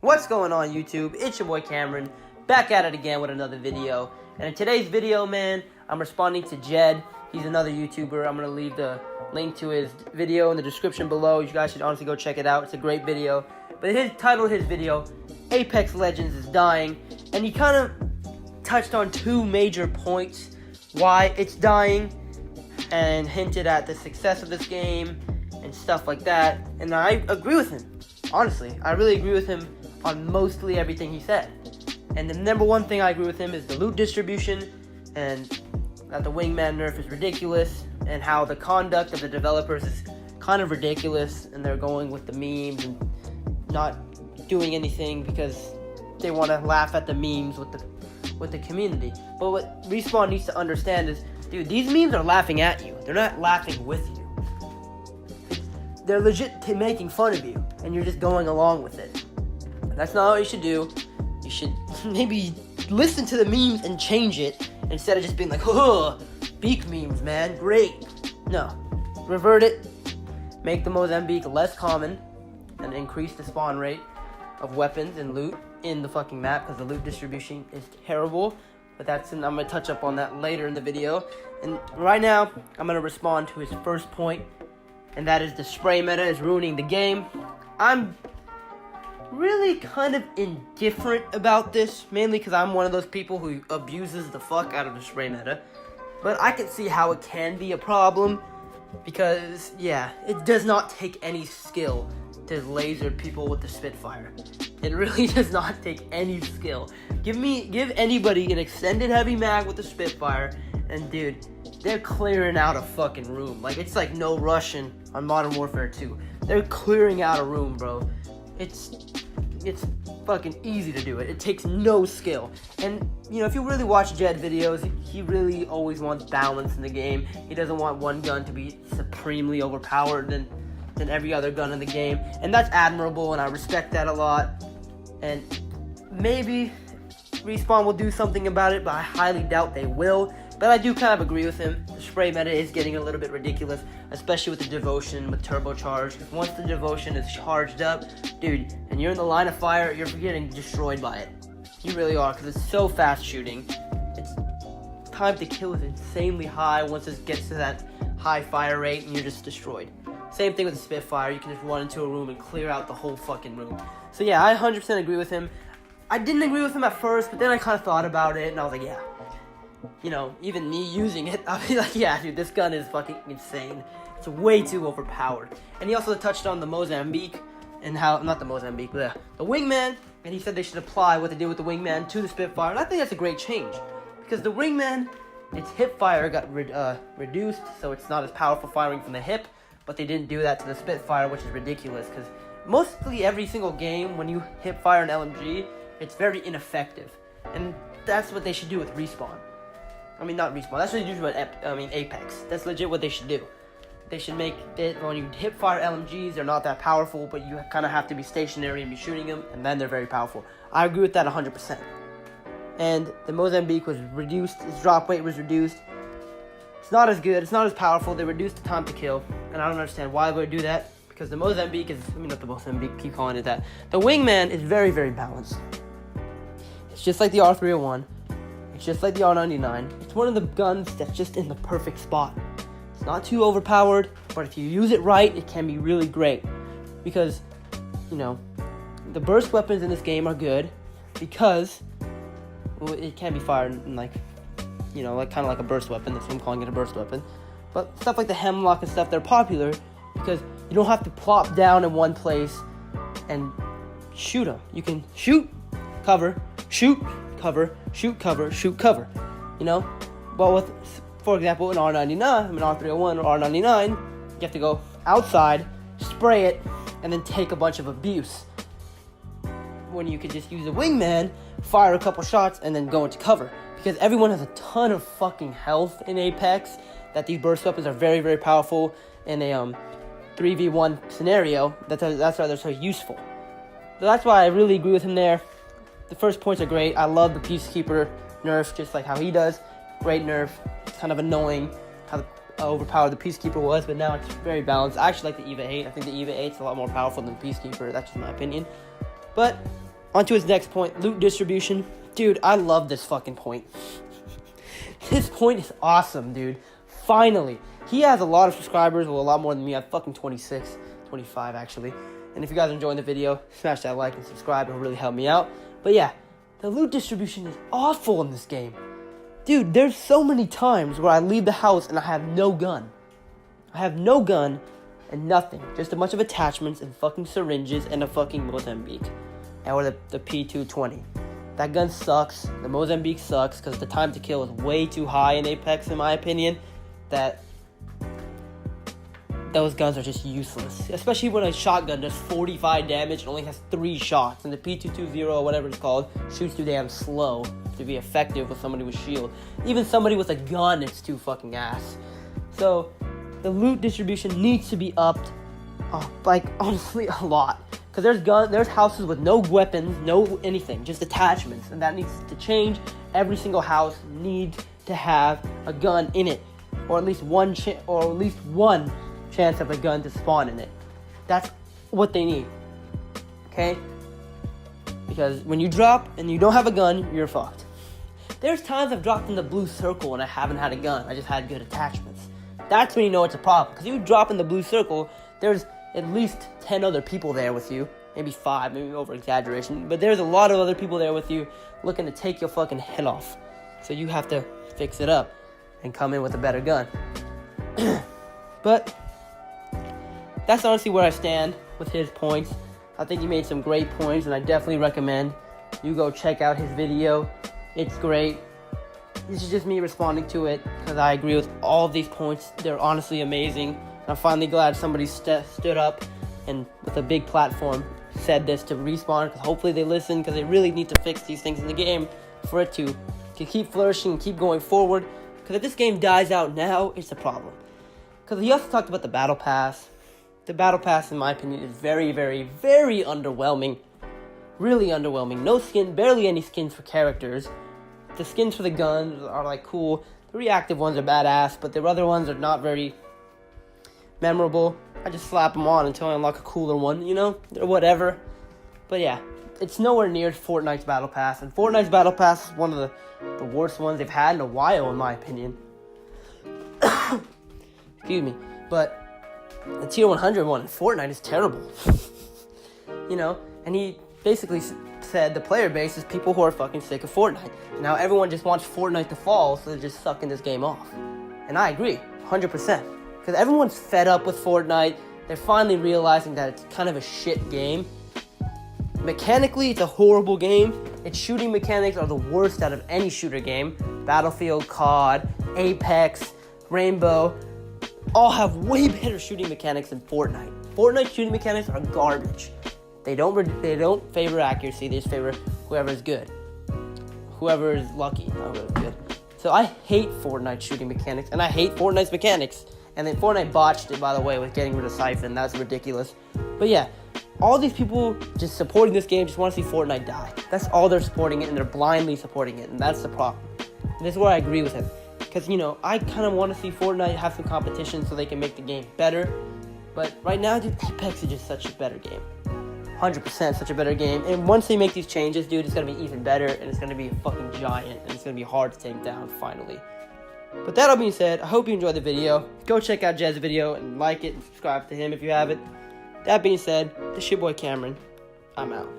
What's going on, YouTube? It's your boy Kamran, back at it again with another video. And in today's video, man, I'm responding to Jed. He's another YouTuber. I'm going to leave the link to his video in the description below. You guys should honestly go check it out. It's a great video. But his title of his video, Apex Legends is dying. And he kind of touched on two major points why it's dying and hinted at the success of this game and stuff like that. And I agree with him. Honestly, I really agree with him on mostly everything he said. And the number one thing I agree with him is the loot distribution, and that the wingman nerf is ridiculous, and how the conduct of the developers is kind of ridiculous, and they're going with the memes and not doing anything because they want to laugh at the memes with the community. But what Respawn needs to understand is, dude, these memes are laughing at you. They're not laughing with you. They're legit making fun of you, and you're just going along with it. That's not what you should do. You should maybe listen to the memes and change it instead of just being like, oh, Beak memes, man, great. No, revert it. Make the Mozambique less common and increase the spawn rate of weapons and loot in the fucking map, because the loot distribution is terrible. But I'm going to touch up on that later in the video. And right now, I'm going to respond to his first point, and that is the spray meta is ruining the game. I'm really kind of indifferent about this, mainly because I'm one of those people who abuses the fuck out of the spray meta. But I can see how it can be a problem, because, yeah, it does not take any skill to laser people with the Spitfire. It really does not take any skill. Give anybody an extended heavy mag with the Spitfire, and dude, they're clearing out a fucking room. Like, it's like no Russian on Modern Warfare 2. They're clearing out a room, bro. It's fucking easy to do it. It takes no skill. And, you know, if you really watch Jed videos, he really always wants balance in the game. He doesn't want one gun to be supremely overpowered than every other gun in the game. And that's admirable, and I respect that a lot. And maybe Respawn will do something about it, but I highly doubt they will. But I do kind of agree with him. The spray meta is getting a little bit ridiculous, especially with the devotion, with turbocharge. Once the devotion is charged up, dude, and you're in the line of fire, you're getting destroyed by it. You really are, because it's so fast shooting. Its time to kill is insanely high once it gets to that high fire rate, and you're just destroyed. Same thing with the Spitfire. You can just run into a room and clear out the whole fucking room. So yeah, I 100% agree with him. I didn't agree with him at first, but then I kind of thought about it, and I was like, yeah. You know, even me using it, I'll be like, yeah, dude, this gun is fucking insane. It's way too overpowered. And he also touched on the Mozambique, and how, not the Mozambique, but the wingman, and he said they should apply what they did with the wingman to the Spitfire, and I think that's a great change. Because the wingman, its hip fire got reduced, so it's not as powerful firing from the hip, but they didn't do that to the Spitfire, which is ridiculous, because mostly every single game, when you hip fire an LMG, it's very ineffective. And that's what they should do with Respawn. I mean, not Respawn. That's what they do with Apex. That's legit what they should do. They should make it, when you hip fire LMGs, they're not that powerful, but you kind of have to be stationary and be shooting them, and then they're very powerful. I agree with that 100%. And the Mozambique was reduced. Its drop weight was reduced. It's not as good. It's not as powerful. They reduced the time to kill, and I don't understand why they would do that, because the Mozambique is, not the Mozambique, keep calling it that. The wingman is very, very balanced. It's just like the R301. It's just like the R99. It's one of the guns that's just in the perfect spot. It's not too overpowered, but if you use it right, it can be really great. Because, you know, the burst weapons in this game are good because, well, it can be fired in like, you know, like kind of like a burst weapon. That's why I'm calling it a burst weapon. But stuff like the Hemlock and stuff, they're popular because you don't have to plop down in one place and shoot them. You can shoot, cover, shoot, cover, shoot, cover, shoot, cover. You know? But with, for example, an R99, an R301 or R99, you have to go outside, spray it, and then take a bunch of abuse. When you could just use a wingman, fire a couple shots, and then go into cover. Because everyone has a ton of fucking health in Apex, that these burst weapons are very, very powerful in a 3v1 scenario. That's why they're so useful. So that's why I really agree with him there. The first points are great. I love the Peacekeeper nerf, just like how he does. Great nerf. It's kind of annoying how overpowered the Peacekeeper was, but now it's very balanced. I actually like the EVA 8. I think the EVA 8 is a lot more powerful than the Peacekeeper. That's just my opinion. But On to his next point, loot distribution. Dude, I love this fucking point. This point is awesome, dude. Finally. He has a lot of subscribers, well, a lot more than me. I have fucking 26, 25 actually. And if you guys are enjoying the video, smash that like and subscribe. It'll really help me out. But yeah, the loot distribution is awful in this game. Dude, there's so many times where I leave the house and I have no gun. I have no gun and nothing. Just a bunch of attachments and fucking syringes and a fucking Mozambique. Or the P220. That gun sucks. The Mozambique sucks because the time to kill is way too high in Apex, in my opinion. That those guns are just useless. Especially when a shotgun does 45 damage and only has 3 shots. And the P220, or whatever it's called, shoots too damn slow to be effective with somebody with shield. Even somebody with a gun, it's too fucking ass. So, the loot distribution needs to be upped, like, honestly, a lot. Because there's houses with no weapons, no anything, just attachments. And that needs to change. Every single house needs to have a gun in it. Or at least one chance of a gun to spawn in it. That's what they need. Okay? Because when you drop and you don't have a gun, you're fucked. There's times I've dropped in the blue circle and I haven't had a gun. I just had good attachments. That's when you know it's a problem. Because if you drop in the blue circle, there's at least 10 other people there with you. Maybe 5, maybe over exaggeration. But there's a lot of other people there with you looking to take your fucking head off. So you have to fix it up and come in with a better gun. But that's honestly where I stand with his points. I think he made some great points, and I definitely recommend you go check out his video. It's great. This is just me responding to it because I agree with all of these points. They're honestly amazing. I'm finally glad somebody stood up and with a big platform said this to Respawn, because hopefully they listen, because they really need to fix these things in the game for it to keep flourishing and keep going forward. Because if this game dies out now, it's a problem. Because he also talked about the Battle Pass. The Battle Pass, in my opinion, is very, very, very underwhelming. Really underwhelming. No skin, barely any skins for characters. The skins for the guns are like cool. The reactive ones are badass, but the other ones are not very memorable. I just slap them on until I unlock a cooler one, you know? Or whatever. But yeah, it's nowhere near Fortnite's Battle Pass. And Fortnite's Battle Pass is one of the worst ones they've had in a while, in my opinion. Excuse me. But the Tier 100 one in Fortnite is terrible. You know? And he basically said the player base is people who are fucking sick of Fortnite. And now everyone just wants Fortnite to fall, so they're just sucking this game off. And I agree, 100%. Because everyone's fed up with Fortnite. They're finally realizing that it's kind of a shit game. Mechanically, it's a horrible game. Its shooting mechanics are the worst out of any shooter game. Battlefield, COD, Apex, Rainbow, all have way better shooting mechanics than Fortnite. Fortnite's shooting mechanics are garbage. They don't favor accuracy. They just favor whoever is good. Whoever is lucky, not whoever's good. So I hate Fortnite shooting mechanics, and I hate Fortnite's mechanics. And then Fortnite botched it, by the way, with getting rid of Siphon. That's ridiculous. But yeah, all these people just supporting this game just want to see Fortnite die. That's all they're supporting it, and they're blindly supporting it, and that's the problem. And this is where I agree with him. Because, you know, I kind of want to see Fortnite have some competition so they can make the game better. But right now, dude, Apex is just such a better game. 100% such a better game. And once they make these changes, dude, it's going to be even better, and it's going to be a fucking giant, and it's going to be hard to take down, finally. But that all being said, I hope you enjoyed the video. Go check out Jed's video and like it and subscribe to him if you haven't. That being said, this is your boy Kamran. I'm out.